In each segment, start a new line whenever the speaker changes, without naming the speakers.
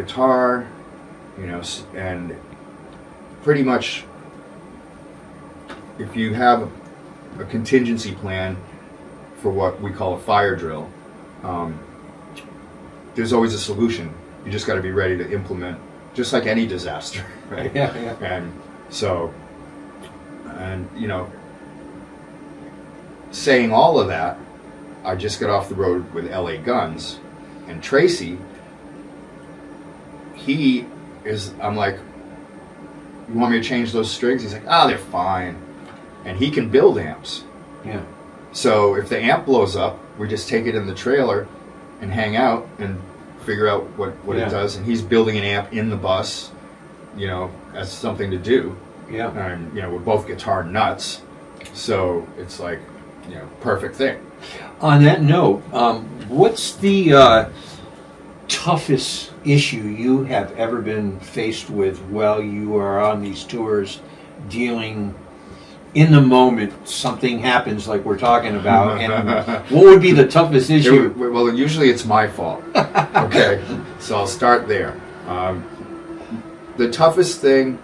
guitar, and pretty much if you have a contingency plan for what we call a fire drill, there's always a solution. You just got to be ready to implement, just like any disaster, right?
Yeah.
And so, saying all of that, I just got off the road with LA Guns, and Tracy, I'm like, you want me to change those strings? He's like, they're fine. And he can build amps.
Yeah.
So if the amp blows up, we just take it in the trailer and hang out and figure out what it does. And he's building an amp in the bus, as something to do.
Yeah.
And, we're both guitar nuts. So it's like, perfect thing.
On that note, what's the toughest issue you have ever been faced with while you are on these tours, dealing in the moment, something happens like we're talking about, and what would be the toughest issue?
Well, usually it's my fault. Okay, so I'll start there. The toughest thing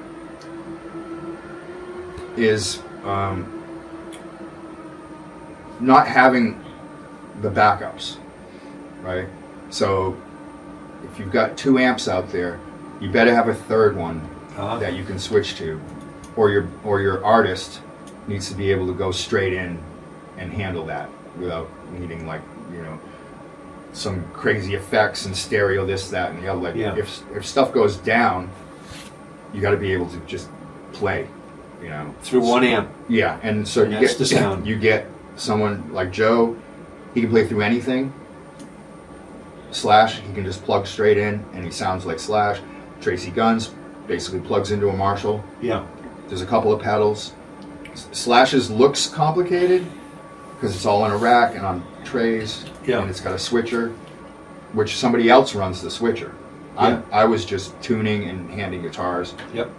is not having the backups, right? So if you've got 2 amps out there, you better have a third one that you can switch to, or your artist needs to be able to go straight in and handle that without needing some crazy effects and stereo, this, that, and the other. If stuff goes down, you got to be able to just play,
Through one amp.
Yeah, and so
That's the sound.
You get someone like Joe, he can play through anything. Slash, he can just plug straight in and he sounds like Slash. Tracy Guns basically plugs into a Marshall.
Yeah.
There's a couple of pedals. Slash's looks complicated because it's all on a rack and on trays.
Yeah.
And it's got a switcher, which somebody else runs the switcher.
Yeah.
I was just tuning and handing guitars.
Yep.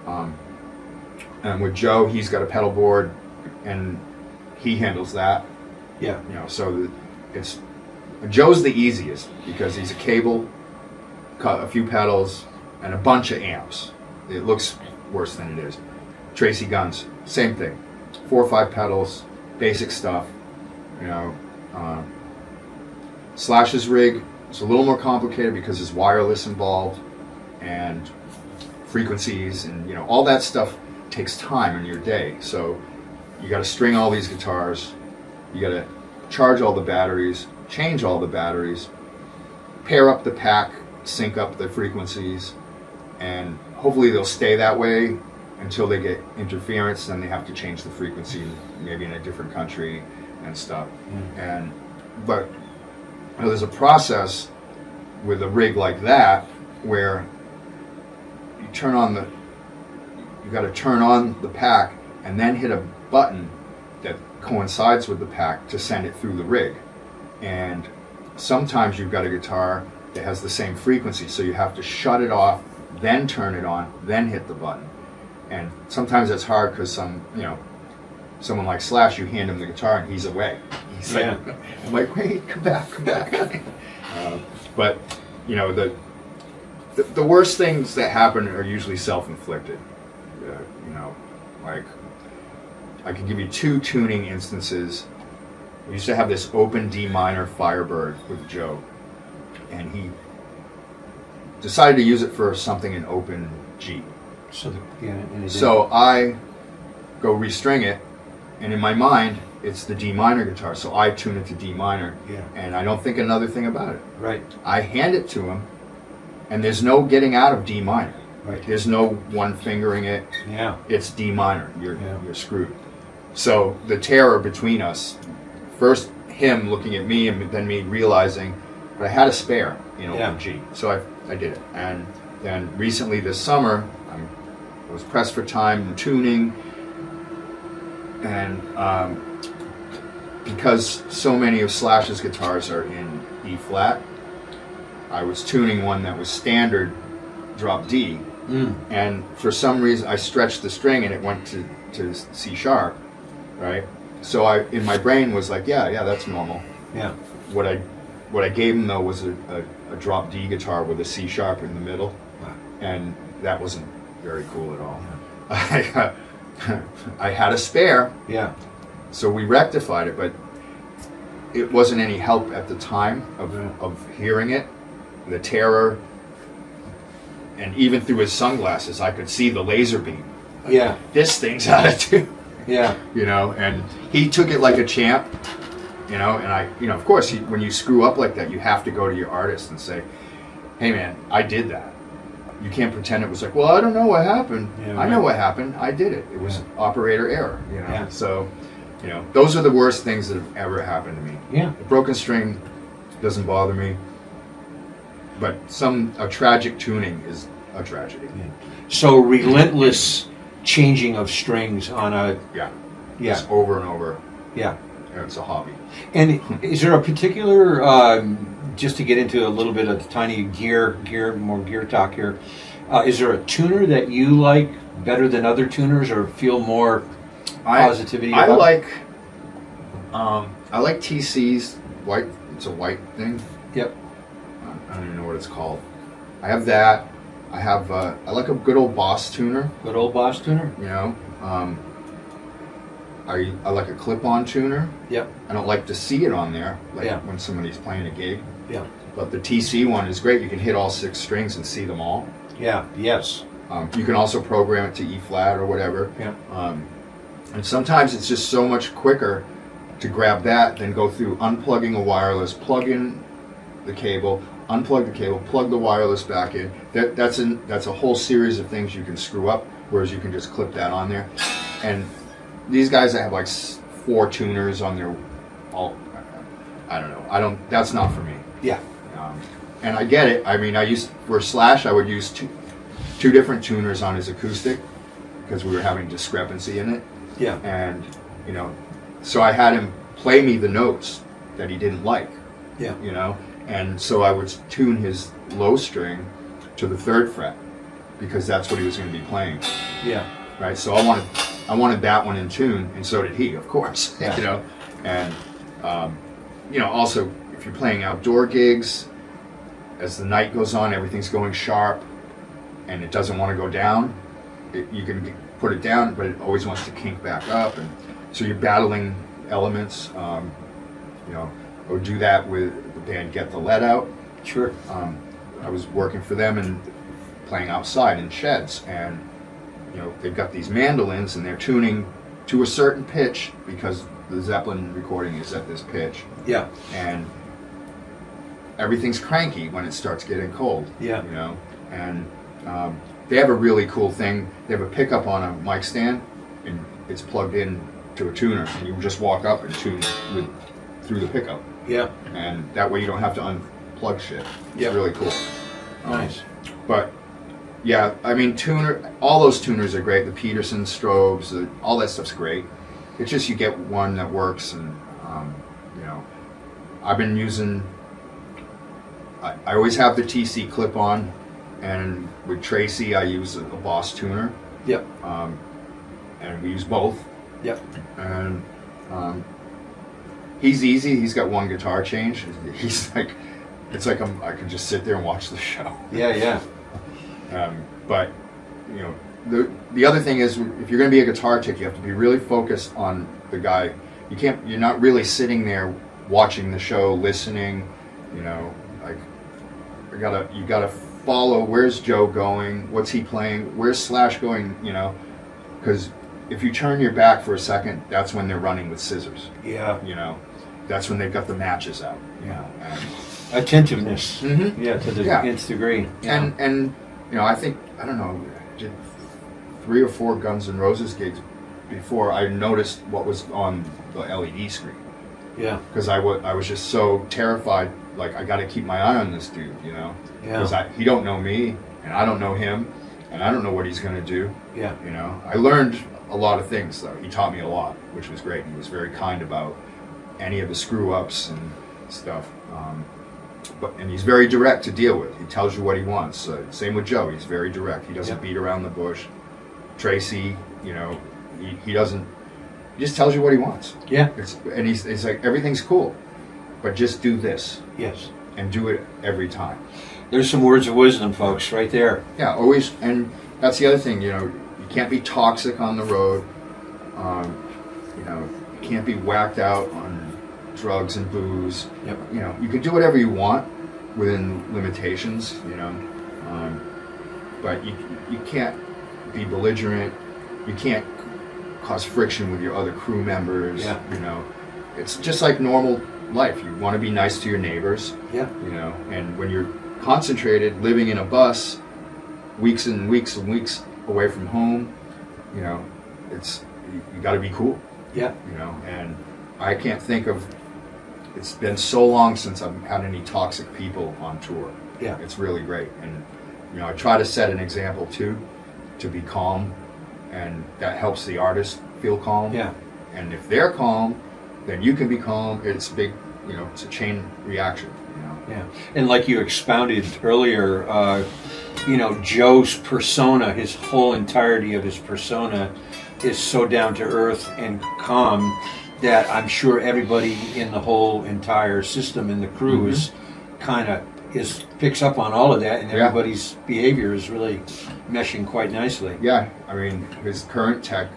And with Joe, he's got a pedal board and he handles that.
Yeah.
So it's Joe's the easiest because he's a cable, a few pedals, and a bunch of amps. It looks worse than it is. Tracy Guns, same thing. 4 or 5 pedals, basic stuff. Slash's rig, it's a little more complicated because there's wireless involved and frequencies and all that stuff takes time in your day. So you got to string all these guitars, you got to charge all the batteries, change all the batteries, pair up the pack, sync up the frequencies, and hopefully they'll stay that way until they get interference. Then they have to change the frequency, maybe in a different country and stuff. But there's a process with a rig like that where you got to turn on the pack and then hit a button that coincides with the pack to send it through the rig. And sometimes you've got a guitar that has the same frequency, so you have to shut it off, then turn it on, then hit the button. And sometimes that's hard because someone like Slash, you hand him the guitar and he's away. He's like, I'm like, wait, come back. But the worst things that happen are usually self-inflicted. Like I can give you 2 tuning instances. We used to have this open D minor Firebird with Joe, and he decided to use it for something in open G. So I go restring it, and in my mind, it's the D minor guitar, so I tune it to D minor, and I don't think another thing about it.
Right.
I hand it to him, and there's no getting out of D minor.
Right.
There's no one fingering it.
Yeah.
It's D minor. You're screwed. So the terror between us, first him looking at me and then me realizing, but I had a spare in open G, so I did it. And then recently this summer, I was pressed for time and tuning, and because so many of Slash's guitars are in E flat, I was tuning one that was standard drop D, and for some reason I stretched the string and it went to C sharp, right? So in my brain was like, yeah, that's normal.
Yeah.
What I gave him though was a drop D guitar with a C sharp in the middle. and that wasn't very cool at all. I had a spare,
Yeah.
so we rectified it, but it wasn't any help at the time of hearing it, the terror, and even through his sunglasses, I could see the laser beam.
Yeah.
This thing's out of tune.
Yeah.
And he took it like a champ, and of course, when you screw up like that, you have to go to your artist and say, hey man, I did that. You can't pretend it was like, well, I don't know what happened.
Yeah,
I know
right.
what happened. I did it. It was operator error,
Yeah.
So, those are the worst things that have ever happened to me.
Yeah.
The broken string doesn't bother me, but a tragic tuning is a tragedy.
So relentless changing of strings on a
Yeah.
Yeah.
Just over and over.
yeah.
It's a hobby.
And is there a particular just to get into a little bit of tiny more gear talk here? Is there a tuner that you like better than other tuners, or feel more positivity
I
about?
I like TC's white. It's a white thing.
Yep.
I don't even know what it's called. I have that. I have. I like a good old Boss tuner.
Good old Boss tuner.
I like a clip-on tuner.
Yep.
I don't like to see it on there, like
Yeah.
when somebody's playing a gig.
Yeah.
But the TC one is great. You can hit all 6 strings and see them all.
Yeah. Yes.
You can also program it to E flat or whatever.
Yeah.
And sometimes it's just so much quicker to grab that than go through unplugging a wireless, plug in the cable, unplug the cable, plug the wireless back in. That's a whole series of things you can screw up, whereas you can just clip that on there. And these guys that have like 4 tuners on their, I don't know. That's not for me.
Yeah.
And I get it. I mean, for Slash, I would use two different tuners on his acoustic because we were having discrepancy in it.
Yeah.
And, so I had him play me the notes that he didn't like.
Yeah.
And so I would tune his low string to the 3rd fret because that's what he was going to be playing.
Yeah.
Right. So I wanted that one in tune, and so did he, of course.
Yeah.
And also if you're playing outdoor gigs, as the night goes on, everything's going sharp, and it doesn't want to go down. You can put it down, but it always wants to kink back up, and so you're battling elements. I would do that with the band Get the Lead Out.
Sure.
I was working for them and playing outside in sheds, and they've got these mandolins and they're tuning to a certain pitch because the Zeppelin recording is at this pitch.
Yeah.
And everything's cranky when it starts getting cold.
Yeah.
And they have a really cool thing. They have a pickup on a mic stand, and it's plugged in to a tuner, and you just walk up and tune through the pickup.
Yeah.
And that way you don't have to unplug shit. It's
Yeah.
really cool.
Nice.
But yeah, I mean, all those tuners are great. The Peterson strobes, all that stuff's great. It's just you get one that works, and I've been using. I always have the TC clip on, and with Tracy, I use a Boss tuner,
Yep.
and we use both.
Yep.
And he's easy. He's got one guitar change. He's like, it's like I can just sit there and watch the show.
Yeah. Yeah.
But the other thing is, if you're going to be a guitar tech, you have to be really focused on the guy. You're not really sitting there watching the show, listening. Like you gotta follow. Where's Joe going? What's he playing? Where's Slash going? Because if you turn your back for a second, that's when they're running with scissors.
Yeah.
That's when they've got the matches out. And
Attentiveness.
Mhm.
Yeah, to the
Yeah.
nth degree. Yeah.
And I think, I don't know, I did 3 or 4 Guns N' Roses gigs before I noticed what was on the LED screen.
Yeah.
Because I was just so terrified, like, I got to keep my eye on this dude,
Yeah.
Because he don't know me, and I don't know him, and I don't know what he's going to do.
Yeah.
I learned a lot of things, though. He taught me a lot, which was great. He was very kind about any of the screw-ups and stuff. And he's very direct to deal with. He tells you what he wants. Same with Joe. He's very direct. He doesn't beat around the bush. Tracy, he doesn't. He just tells you what he wants.
Yeah.
And he's like, everything's cool, but just do this
Yes.
and do it every time.
There's some words of wisdom, folks, right there.
Yeah, always, and that's the other thing, you can't be toxic on the road. You can't be whacked out on drugs and booze.
Yep.
You can do whatever you want within limitations, but you can't be belligerent. You can't cause friction with your other crew members.
Yeah.
It's just like normal life. You want to be nice to your neighbors.
Yeah.
And when you're concentrated, living in a bus, weeks and weeks and weeks away from home, it's you got to be cool.
Yeah.
And I can't think of. It's been so long since I've had any toxic people on tour.
Yeah.
It's really great, and I try to set an example too, to be calm, and that helps the artist feel calm.
Yeah.
And if they're calm, then you can be calm. It's big. It's a chain reaction.
Yeah, and like you expounded earlier, Joe's persona, his whole entirety of his persona, is so down to earth and calm that I'm sure everybody in the whole entire system in the crew is picks up on all of that, and everybody's behavior is really meshing quite nicely.
Yeah, I mean, his current tech,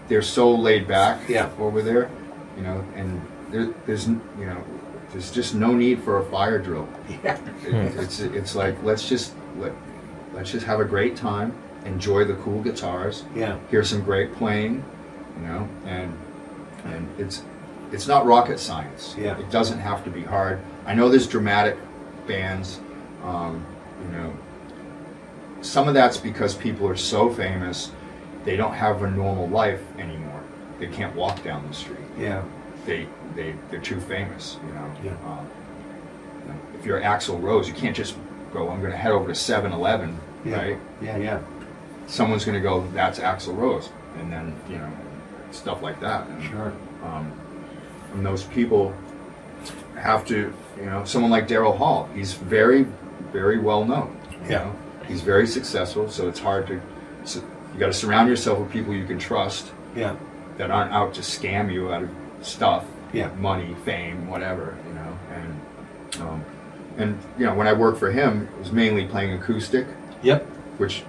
they're so laid back over there, and there's just no need for a fire drill.
Yeah.
It's like let's just have a great time, enjoy the cool guitars, hear some great playing, and it's not rocket science.
Yeah.
It doesn't have to be hard. I know there's dramatic bands, some of that's because people are so famous, they don't have a normal life anymore. They can't walk down the street.
Yeah.
They're too famous,
Yeah.
If you're Axl Rose, you can't just go, I'm going to head over to 7-Eleven, right?
Yeah.
Someone's going to go, that's Axl Rose, and then stuff like that. And,
Sure.
And those people have to, someone like Daryl Hall, he's very, very well known. He's very successful, so it's hard to. So you got to surround yourself with people you can trust.
Yeah.
That aren't out to scam you out of stuff.
Yeah.
Money, fame, whatever. And when I worked for him, it was mainly playing acoustic.
Yep.
Which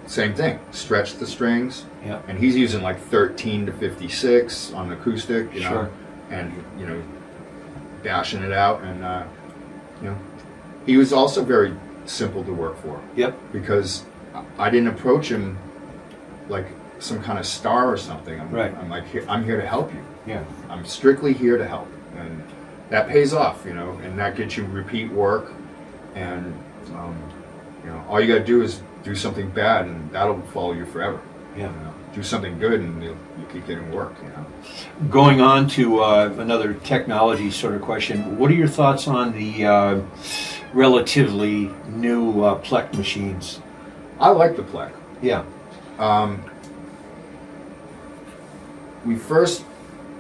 same thing. Stretch the strings.
Yeah.
And he's using like 13 to 56 on acoustic.
Sure.
And bashing it out, and he was also very simple to work for.
Yep.
Because I didn't approach him like some kind of star or something. I'm like, I'm here to help you.
Yeah.
I'm strictly here to help, and that pays off, and that gets you repeat work, and all you got to do is do something bad, and that'll follow you forever.
Yeah.
Do something good, and you keep getting work.
Going on to another technology sort of question, what are your thoughts on the relatively new Plek machines?
I like the Plek.
Yeah.
We first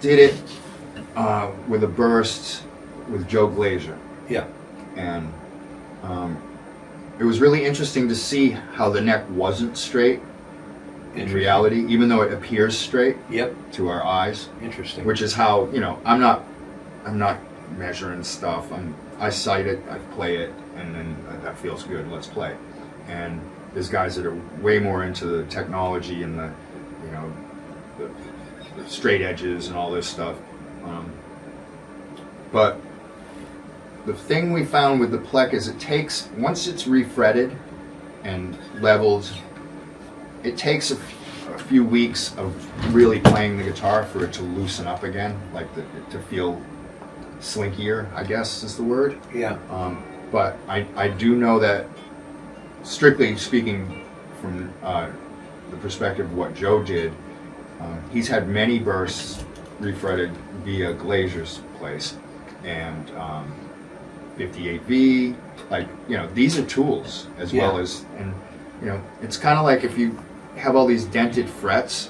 did it with a burst with Joe Glazer.
Yeah.
And it was really interesting to see how the neck wasn't straight in reality, even though it appears straight.
Yep.
To our eyes.
Interesting.
Which is how, I'm not measuring stuff. I sight it, I play it, and then that feels good, let's play. And there's guys that are way more into the technology and the straight edges and all this stuff. But the thing we found with the Plek is once it's refretted and leveled, it takes a few weeks of really playing the guitar for it to loosen up again, like to feel slinkier, I guess is the word.
Yeah.
But I do know that, strictly speaking from the perspective of what Joe did, he's had many bursts refretted via Glazer's place, and 58V, these are tools as well as, and it's kind of like if you have all these dented frets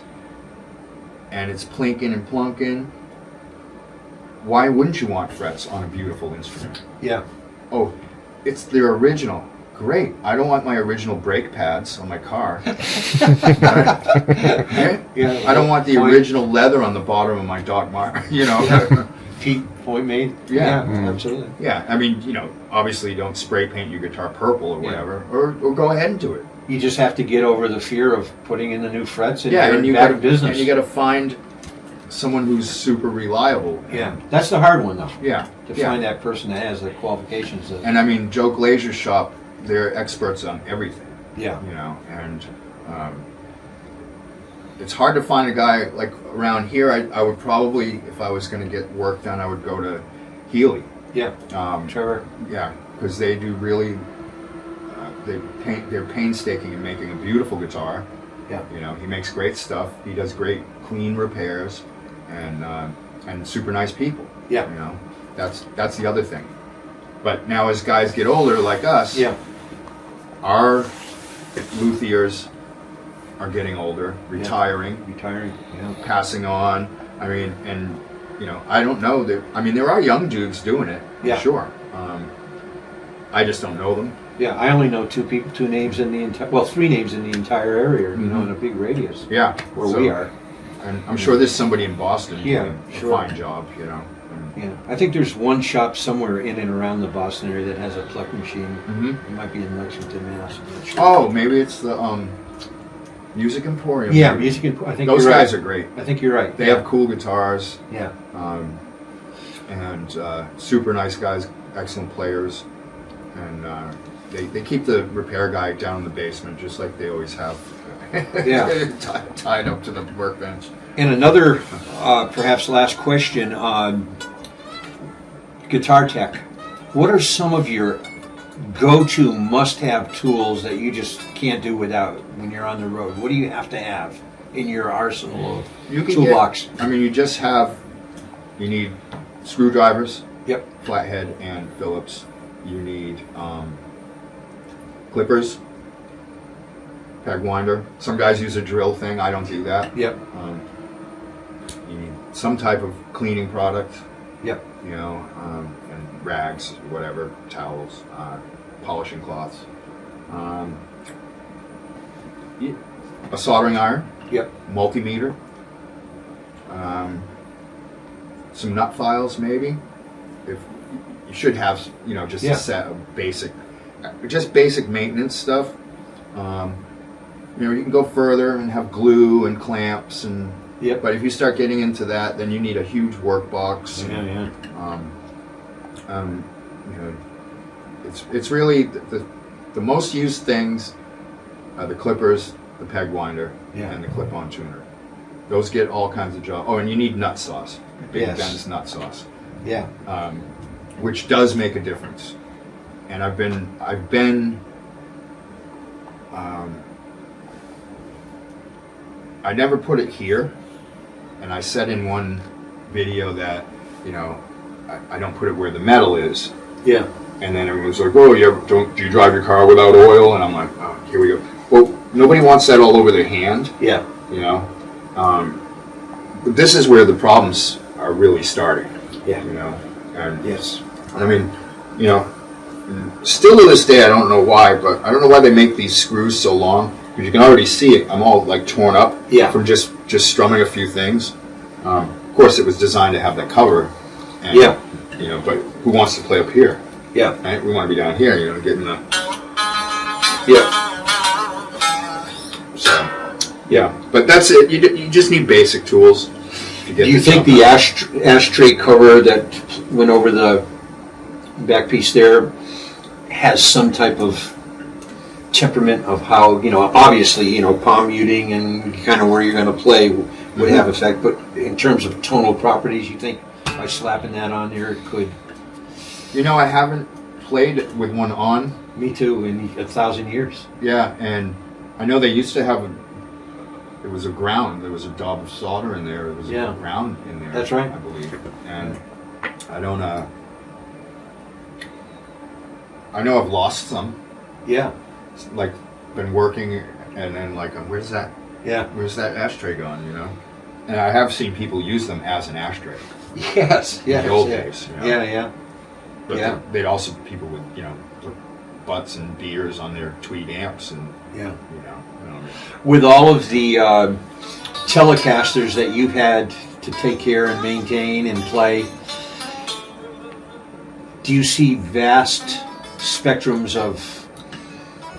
and it's plinking and plunking, why wouldn't you want frets on a beautiful instrument?
Yeah.
Oh, it's their original. Great. I don't want my original brake pads on my car.
Yeah.
I don't want the original leather on the bottom of my Doc Martin.
Pete, point made.
Yeah.
Absolutely.
Yeah, I mean, obviously you don't spray paint your guitar purple or whatever, or go ahead and do it.
You just have to get over the fear of putting in the new frets and
Yeah,
you're
and you
back
got
in business.
and you got to find someone who's super reliable.
Yeah, that's the hard one though.
Yeah.
To
yeah.
find that person that has the qualifications.
And I mean, Joe Glazer's shop, they're experts on everything.
Yeah.
And it's hard to find a guy like around here. I would probably, if I was going to get work done, I would go to Healy.
Yeah. Trevor.
Yeah, because they do really. They're painstaking in making a beautiful guitar.
Yeah.
He makes great stuff. He does great clean repairs, and super nice people.
Yeah.
That's the other thing. But now as guys get older, like us,
Yeah.
our luthiers are getting older, retiring,
Yeah.
passing on. I mean, and I don't know that. I mean, there are young dudes doing it.
Yeah.
Sure. I just don't know them.
Yeah, I only know two names in the entire, well, three names in the entire area, in a big radius.
Yeah.
Where we are.
And I'm sure there's somebody in Boston doing
sure.
a fine job,
Yeah, I think there's one shop somewhere in and around the Boston area that has a pluck machine.
Mm-hmm.
It might be in Lexington, Mass. I'm not sure.
Oh, maybe it's the Music Emporium.
Yeah,
maybe.
Music Emporium. I think
Those
you're
guys
right.
are great.
I think you're right.
They have cool guitars.
Yeah.
And super nice guys, excellent players, and they keep the repair guy down in the basement just like they always have.
Yeah.
Tied up to the workbench.
And another, perhaps last question on guitar tech. What are some of your go-to must-have tools that you just can't do without when you're on the road? What do you have to have in your arsenal of toolbox?
You need screwdrivers.
Yep.
Flathead and Phillips. You need clippers, peg winder. Some guys use a drill thing. I don't do that.
Yep.
You need some type of cleaning product.
Yep.
And rags, whatever, towels, polishing cloths. A soldering iron.
Yep.
Multimeter. Some nut files, maybe. If you should have, just a set of basic maintenance stuff. You can go further and have glue and clamps and.
Yep.
But if you start getting into that, then you need a huge workbox.
Yeah.
It's really the most used things are the clippers, the peg winder, and the clip-on tuner. Those get all kinds of jobs. Oh, and you need nut sauce, Big Ben's nut sauce.
Yeah.
Which does make a difference. And I've been. I never put it here, and I said in one video that I don't put it where the metal is.
Yeah.
And then everyone's like, "Oh, do you drive your car without oil?" And I'm like, "Oh, here we go." Well, nobody wants that all over their hand.
Yeah.
But this is where the problems are really starting.
Yeah.
And
yes.
I mean, still to this day, I don't know why, but I don't know why they make these screws so long. Because you can already see it. I'm all like torn up from just strumming a few things. Of course, it was designed to have that cover. And, but who wants to play up here?
Yeah.
Right? We want to be down here, getting the.
Yeah.
So, but that's it. You just need basic tools. To get
Do you think the ashtray cover that went over the back piece there has some type of temperament of how, obviously, palm muting and kind of where you're going to play would have effect, but in terms of tonal properties, you think by slapping that on there it could?
I haven't played with one on.
Me too, in 1,000 years.
Yeah, and I know they used to have it was a ground. There was a daub of solder in there. There was a ground in there.
That's right.
I believe. And I don't I know I've lost some.
Yeah.
Like, been working and then like, where's that ashtray gone, And I have seen people use them as an ashtray.
Yes.
In the old days.
Yeah.
But they'd also, people would, put butts and beers on their tweed amps and,
With all of the Telecasters that you've had to take care and maintain and play, do you see vast spectrums of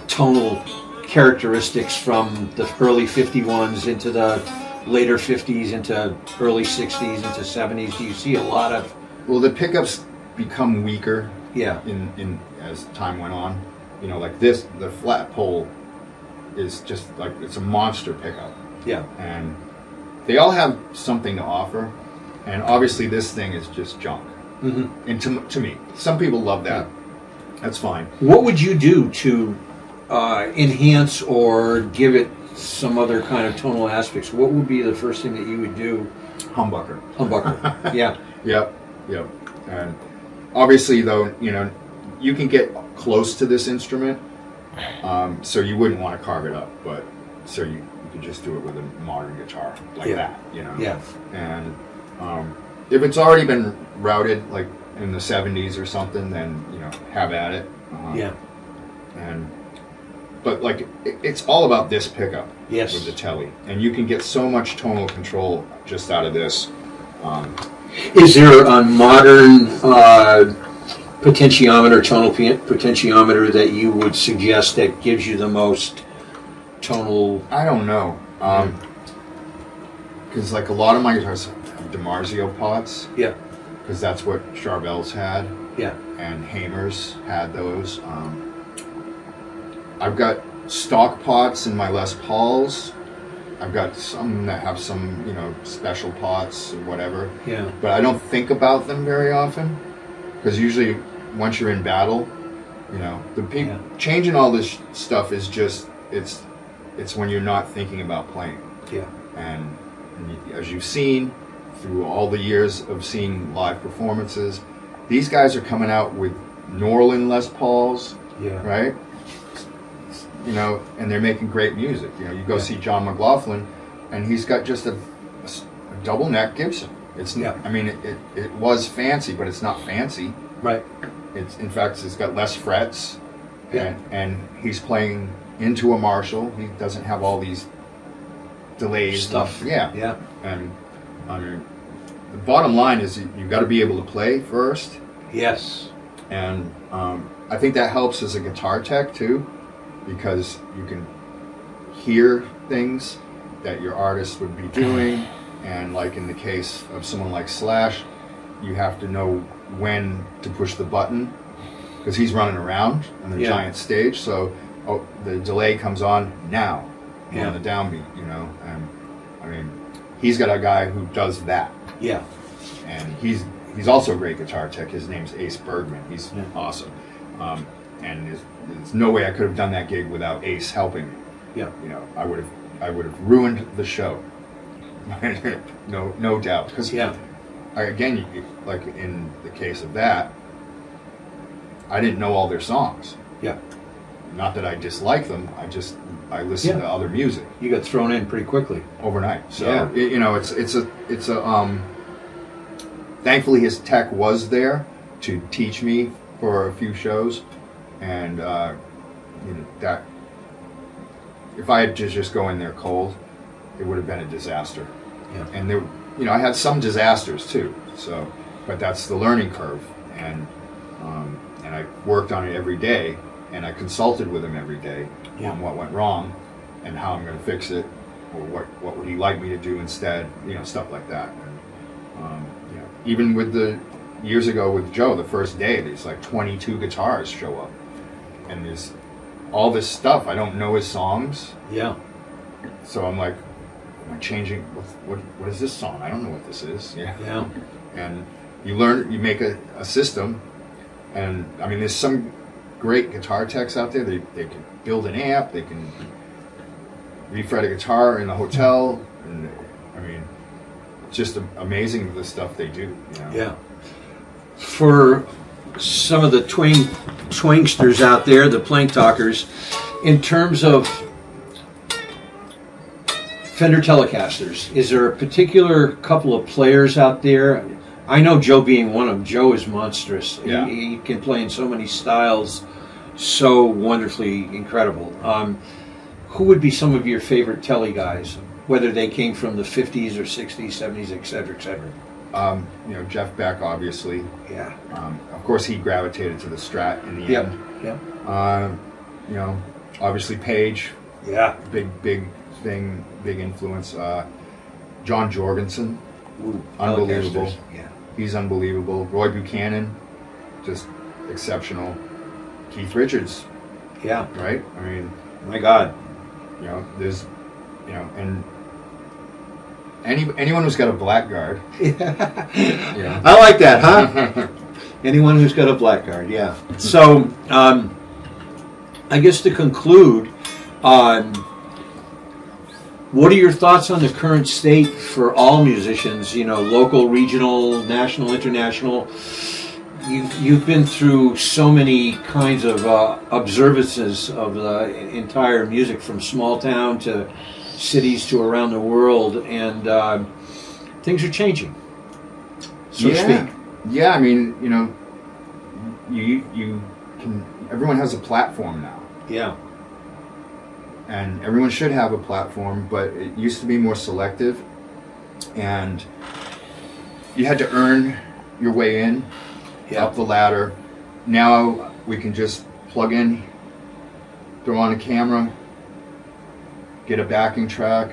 tonal characteristics from the early 51s into the later 50s, into early 60s, into 70s? Do you see a lot of...
Well, the pickups become weaker
Yeah.
in as time went on. You know, like this, the flat pole is just like, it's a monster pickup.
Yeah.
And they all have something to offer. And obviously this thing is just junk.
Mm-hmm.
And to me, some people love that. That's fine.
What would you do to enhance or give it some other kind of tonal aspects? What would be the first thing that you would do?
Humbucker.
Humbucker. Yeah.
Yep. And obviously, though, you know, you can get close to this instrument, so you wouldn't want to carve it up, but so you could just do it with a modern guitar like that, you know.
Yeah.
And if it's already been routed, like in the 70s or something, then, you know, have at it.
Yeah.
But like, it's all about this pickup.
Yes.
With the Tele, and you can get so much tonal control just out of this.
Is there a modern potentiometer, tonal potentiometer that you would suggest that gives you the most tonal?
I don't know, because like a lot of my guitars have DiMarzio pots.
Yeah.
Because that's what Charvel's had.
Yeah.
And Hamer's had those. I've got stock pots in my Les Pauls. I've got some that have some, you know, special pots or whatever.
Yeah.
But I don't think about them very often, because usually once you're in battle, you know, changing all this stuff is just it's when you're not thinking about playing.
Yeah.
And as you've seen through all the years of seeing live performances, these guys are coming out with Norlin Les Pauls.
Yeah.
Right. You know, and they're making great music. You know, you go see John McLaughlin, and he's got just a double neck Gibson. It's I mean, it was fancy, but it's not fancy.
Right.
It's, in fact, it's got less frets, and he's playing into a Marshall. He doesn't have all these delays
stuff.
Yeah. And I mean, the bottom line is you've got to be able to play first.
Yes.
And I think that helps as a guitar tech too, because you can hear things that your artist would be doing, and like in the case of someone like Slash, you have to know when to push the button, because he's running around on the giant stage, so the delay comes on now on the downbeat, you know. And I mean, he's got a guy who does that.
Yeah.
And he's also a great guitar tech. His name's Ace Bergman. He's awesome. And there's no way I could have done that gig without Ace helping me.
Yeah.
You know, I would have ruined the show. no doubt. Because again, like in the case of that, I didn't know all their songs.
Yeah. Not
that I dislike them. I listen to other music.
You got thrown in pretty quickly
overnight. So you know, it's a thankfully his tech was there to teach me for a few shows, and you know, that if I had to just go in there cold, it would have been a disaster.
Yeah.
And there, you know, I had some disasters too. So, but that's the learning curve, and I worked on it every day, and I consulted with him every day on what went wrong and how I'm going to fix it, or what would he like me to do instead, you know, stuff like that. And, you know, even with the years ago with Joe, the first day, there's like 22 guitars show up, and there's all this stuff. I don't know his songs.
Yeah.
So I'm like, am I changing? What is this song? I don't know what this is.
Yeah.
And you learn, you make a system, and I mean, there's some great guitar techs out there. They can build an amp. They can refret a guitar in a hotel, and I mean, it's just amazing the stuff they do. You know?
Yeah. For some of the twangsters out there, the plank talkers, in terms of Fender Telecasters, is there a particular couple of players out there? I know Joe being one of them. Joe is monstrous.
Yeah.
He can play in so many styles, so wonderfully incredible. Who would be some of your favorite Tele guys, whether they came from the 50s or 60s, 70s, et cetera, et cetera?
Jeff Beck, obviously.
Yeah.
Of course, he gravitated to the Strat in the
Yep.
end.
Yep.
Obviously Page,
Yeah.
big thing, big influence. John Jorgensen,
Ooh,
unbelievable.
Telecasters. Yeah.
He's unbelievable. Roy Buchanan, just exceptional. Keith Richards,
Yeah.
right? I mean,
My God.
there's, and anyone who's got a blackguard,
Yeah. I like that, huh? Anyone who's got a blackguard, yeah. So, I guess to conclude, what are your thoughts on the current state for all musicians? Local, regional, national, international. You've been through so many kinds of observances of the entire music, from small town to cities to around the world, and things are changing, so to speak.
Yeah, I mean, you can. Everyone has a platform now.
Yeah.
And everyone should have a platform, but it used to be more selective, and you had to earn your way in, up the ladder. Now we can just plug in, throw on a camera, get a backing track,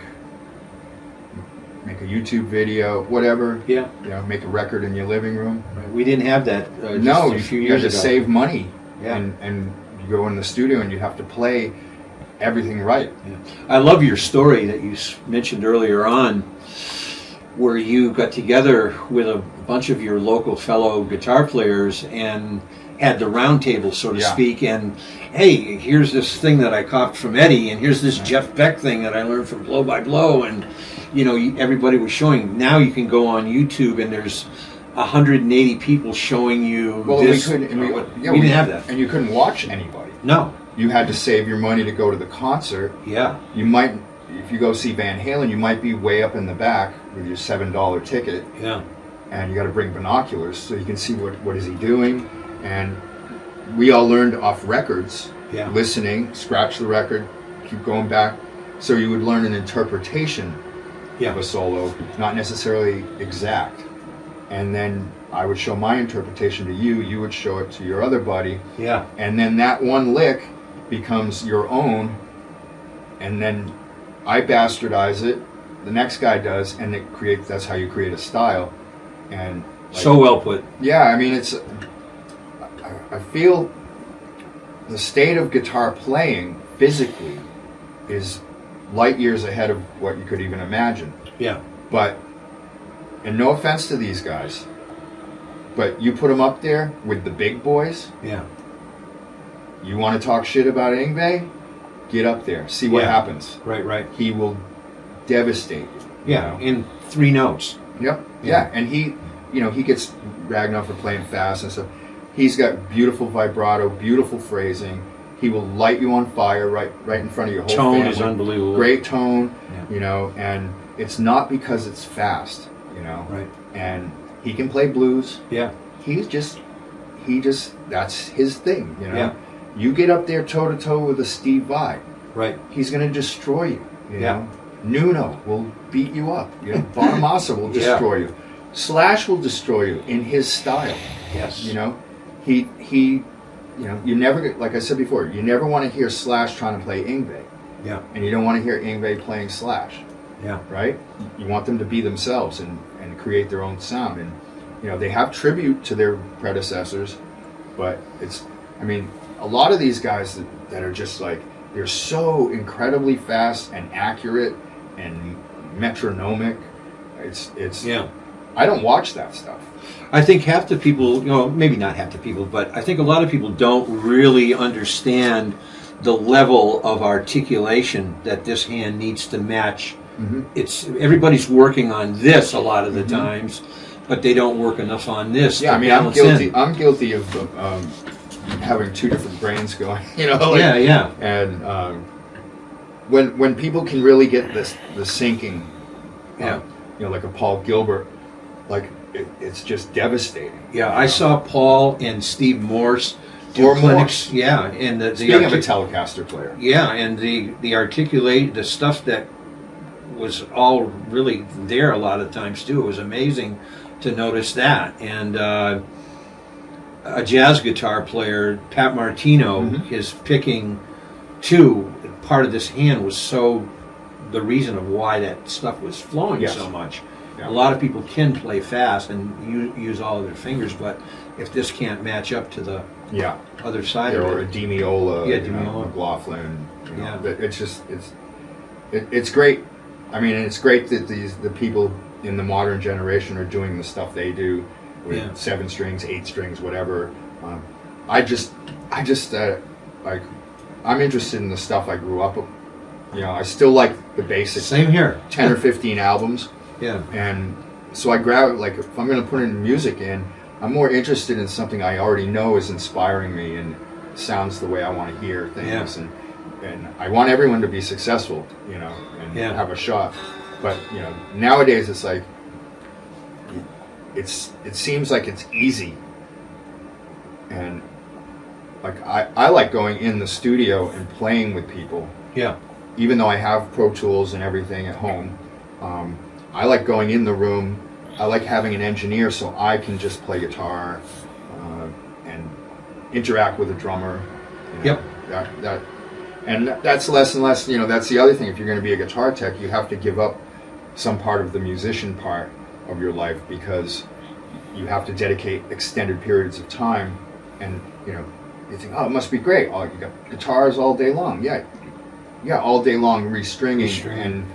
make a YouTube video, whatever.
Yeah.
Make a record in your living room.
Right. We didn't have that
No,
just a few
you
years
had to
ago.
save money,
Yeah.
and you go in the studio and you have to play everything right.
Yeah. I love your story that you mentioned earlier on, where you got together with a bunch of your local fellow guitar players and had the round table, so to speak, and hey, here's this thing that I copied from Eddie, and here's this Jeff Beck thing that I learned from Blow by Blow, and everybody was showing. Now you can go on YouTube and there's 180 people showing you this.
We
didn't have that.
And you couldn't watch anybody.
No.
You had to save your money to go to the concert.
Yeah.
You might, if you go see Van Halen, you might be way up in the back with your $7 ticket.
Yeah.
And you got to bring binoculars so you can see what is he doing. And we all learned off records, listening, scratch the record, keep going back. So you would learn an interpretation of a solo, not necessarily exact. And then I would show my interpretation to you, you would show it to your other buddy.
Yeah.
And then that one lick becomes your own, and then I bastardize it, the next guy does, and that's how you create a style. And
so well put.
Yeah, I mean, I feel the state of guitar playing physically is light years ahead of what you could even imagine.
Yeah.
But, and no offense to these guys, but you put them up there with the big boys.
Yeah.
You want to talk shit about Yngwie? Get up there. See what happens.
Right.
He will devastate you.
Yeah, in 3 notes.
Yep. Yeah. And he gets ragged on for playing fast and stuff. He's got beautiful vibrato, beautiful phrasing. He will light you on fire right in front of your whole
tone
family.
Is unbelievable.
Great tone,
Yeah.
And it's not because it's fast,
Right.
And he can play blues.
Yeah.
He just that's his thing,
Yeah.
You get up there toe to toe with a Steve Vai,
Right.
he's going to destroy you. You
Yeah.
know? Nuno will beat you up. Bonamassa will destroy you. Slash will destroy you in his style.
Yes.
He you never get, like I said before, you never want to hear Slash trying to play Yngwie.
Yeah.
And you don't want to hear Yngwie playing Slash.
Yeah.
Right? You want them to be themselves and create their own sound. And they have tribute to their predecessors, but a lot of these guys that are just like, they're so incredibly fast and accurate and metronomic. It's I don't watch that stuff.
I think half the people, maybe not half the people, but I think a lot of people don't really understand the level of articulation that this hand needs to match. Mm-hmm. Everybody's working on this a lot of the times, but they don't work enough on this.
Yeah,
to
I'm guilty. I'm guilty of having 2 different brains going.
Yeah.
And when people can really get the syncing, like a Paul Gilbert, like it's just devastating.
Yeah, I saw Paul and Steve Morse do
Or
clinics. Yeah, and
Speaking of a Telecaster player.
Yeah, and the articulate, the stuff that was all really there a lot of times too. It was amazing to notice that. And a jazz guitar player, Pat Martino, his picking too, part of this hand was so the reason of why that stuff was flowing so much.
Yeah.
A lot of people can play fast and use all of their fingers, but if this can't match up to the other side of
or
it,
a Demiola,
Demiola.
McLaughlin, it's just it's great. I mean, it's great that the people in the modern generation are doing the stuff they do with 7 strings, 8 strings, whatever. I just like, I'm interested in the stuff I grew up with. I still like the basic.
Same here.
10 or 15 albums.
Yeah.
And so I grab, like, if I'm going to put in music in, I'm more interested in something I already know is inspiring me and sounds the way I want to hear things.
Yeah.
And I want everyone to be successful, and have a shot. But, nowadays it's like, it seems like it's easy. And, like, I like going in the studio and playing with people.
Yeah.
Even though I have Pro Tools and everything at home, I like going in the room. I like having an engineer so I can just play guitar and interact with a drummer. That's less and less. That's the other thing. If you're going to be a guitar tech, you have to give up some part of the musician part of your life because you have to dedicate extended periods of time. And you think, oh, it must be great. Oh, you got guitars all day long. Yeah, all day long restringing and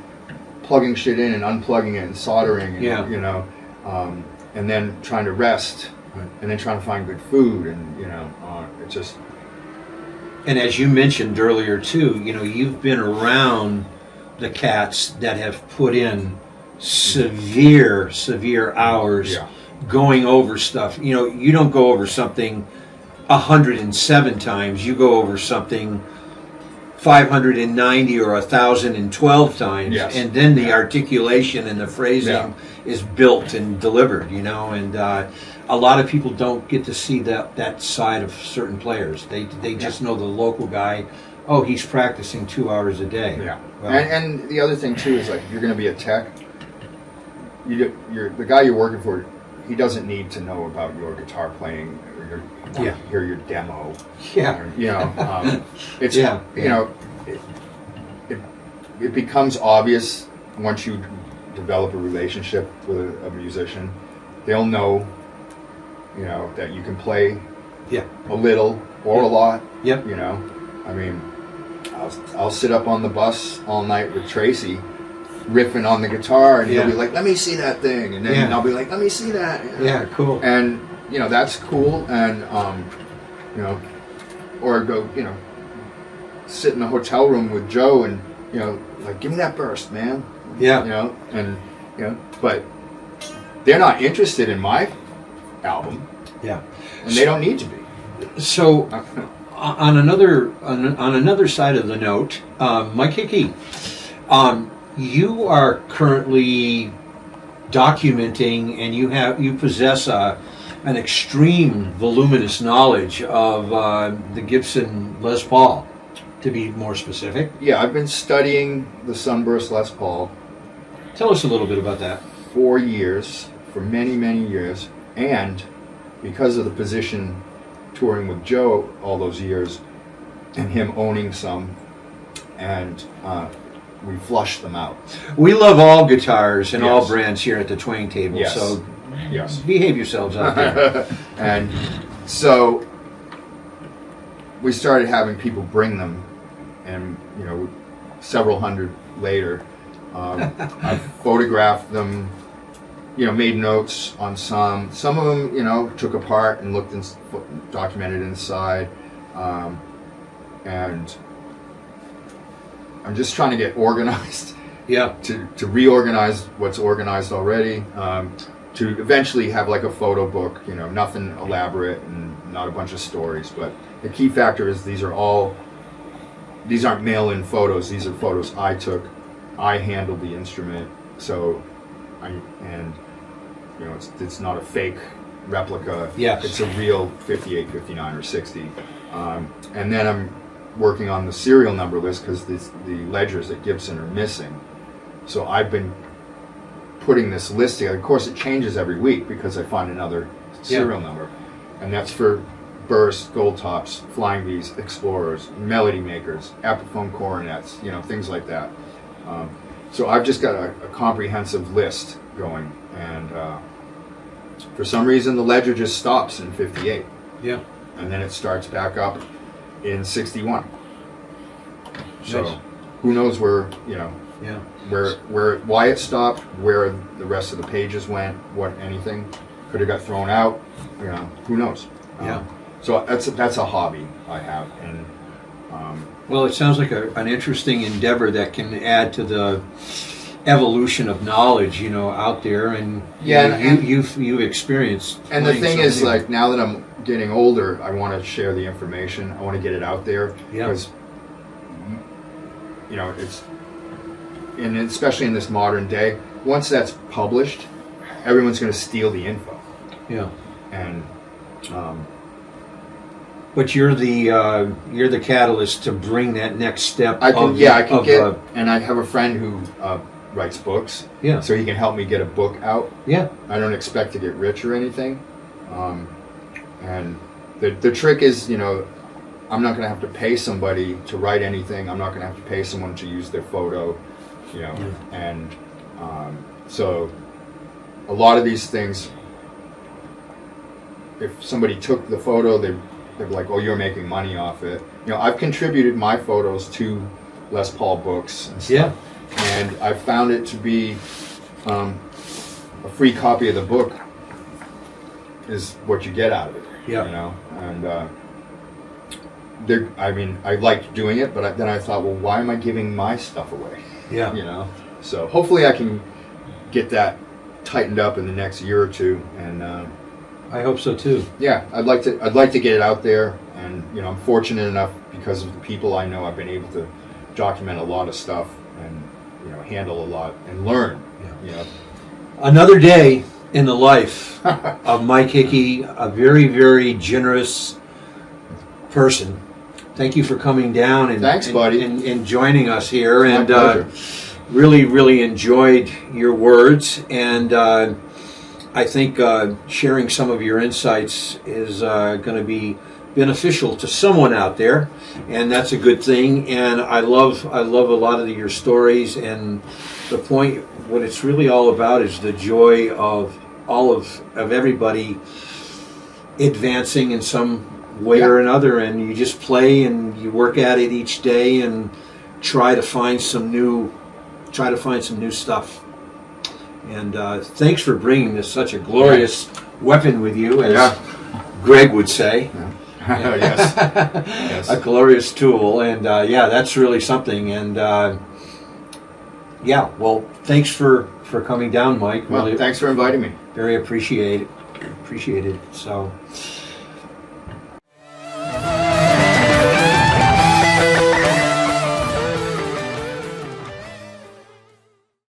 plugging shit in and unplugging it and soldering, and, and then trying to rest, and then trying to find good food, and it just.
And as you mentioned earlier too, you've been around the cats that have put in severe hours going over stuff. You don't go over something 107 times. You go over something 590 or 1,012 times, and then the articulation and the phrasing is built and delivered, and a lot of people don't get to see that side of certain players. They just know the local guy. Oh, he's practicing 2 hours a day.
Yeah, well, and the other thing too is, like, if you're going to be a tech, you're the guy you're working for. He doesn't need to know about your guitar playing or hear your demo. Or, it's it becomes obvious once you develop a relationship with a musician. They'll know, that you can play a little or a lot. I mean, I'll sit up on the bus all night with Tracy, riffing on the guitar, and he'll be like, "Let me see that thing," and then I'll be like, "Let me see that."
Yeah, cool.
And that's cool, and or go, sit in a hotel room with Joe, and like, give me that burst, man. But they're not interested in my album.
Yeah,
and they don't need to be.
So, on another side of the note, Mike Hickey, you are currently documenting, and you possess an extreme voluminous knowledge of the Gibson Les Paul, to be more specific.
Yeah, I've been studying the Sunburst Les Paul.
Tell us a little bit about that.
For many, many years, and because of the position touring with Joe all those years, and him owning some, and we flushed them out.
We love all guitars and all brands here at the Twang table, so behave yourselves out there.
And so we started having people bring them, and several hundred later, I photographed them, made notes on some. Some of them, took apart and looked and documented inside, and I'm just trying to get organized. To reorganize what's organized already. To eventually have like a photo book. Nothing elaborate and not a bunch of stories. But the key factor is these aren't mail-in photos. These are photos I took. I handled the instrument, so it's not a fake replica. It's a real 58, 59, or 60. And then I'm working on the serial number list because the ledgers at Gibson are missing. So I've been putting this list together. Of course, it changes every week because I find another serial number, and that's for bursts, gold tops, flying V's, explorers, melody makers, Epiphone coronets, things like that. So I've just got a comprehensive list going, and for some reason the ledger just stops in 58.
Yeah.
And then it starts back up in 61. So
Nice.
who knows where,
Yeah.
why it stopped, where the rest of the pages went, what anything could have got thrown out, who knows.
Yeah.
So that's a hobby I have, and
Well, it sounds like an interesting endeavor that can add to the evolution of knowledge, out there, and you've experienced.
and the thing is,
something.
like, now that I'm getting older, I want to share the information. I want to get it out there because it's, and especially in this modern day, once that's published, everyone's going to steal the info,
Yeah.
and
But you're the catalyst to bring that next step.
I can
of,
get, and I have a friend who writes books,
Yeah.
so he can help me get a book out.
Yeah.
I don't expect to get rich or anything, and the trick is, I'm not going to have to pay somebody to write anything. I'm not going to have to pay someone to use their photo, and so a lot of these things, if somebody took the photo, they'd be like, "Oh, you're making money off it." I've contributed my photos to Les Paul books and stuff,
Yeah.
and I found it to be a free copy of the book is what you get out of it.
Yeah.
And I liked doing it, but then I thought, well, why am I giving my stuff away?
Yeah.
So hopefully I can get that tightened up in the next year or two, and
I hope so too.
yeah, I'd like to get it out there, and I'm fortunate enough because of the people I know. I've been able to document a lot of stuff, and handle a lot and learn.
Another day in the life of Mike Hickey, a very, very generous person. Thank you for coming down and
Thanks, buddy.
and joining us here.
My
And
pleasure.
really, really enjoyed your words, and I think sharing some of your insights is going to be beneficial to someone out there, and that's a good thing. And I love a lot of your stories, and the point, what it's really all about, is the joy of all of everybody advancing in some way or another, and you just play and you work at it each day and try to find some new stuff. And thanks for bringing this such a glorious weapon with you, as Greg would say.
Yes. Yes.
A glorious tool, and that's really something. And well, thanks for coming down, Mike.
Well,
Really,
thanks for inviting me.
very appreciated. So,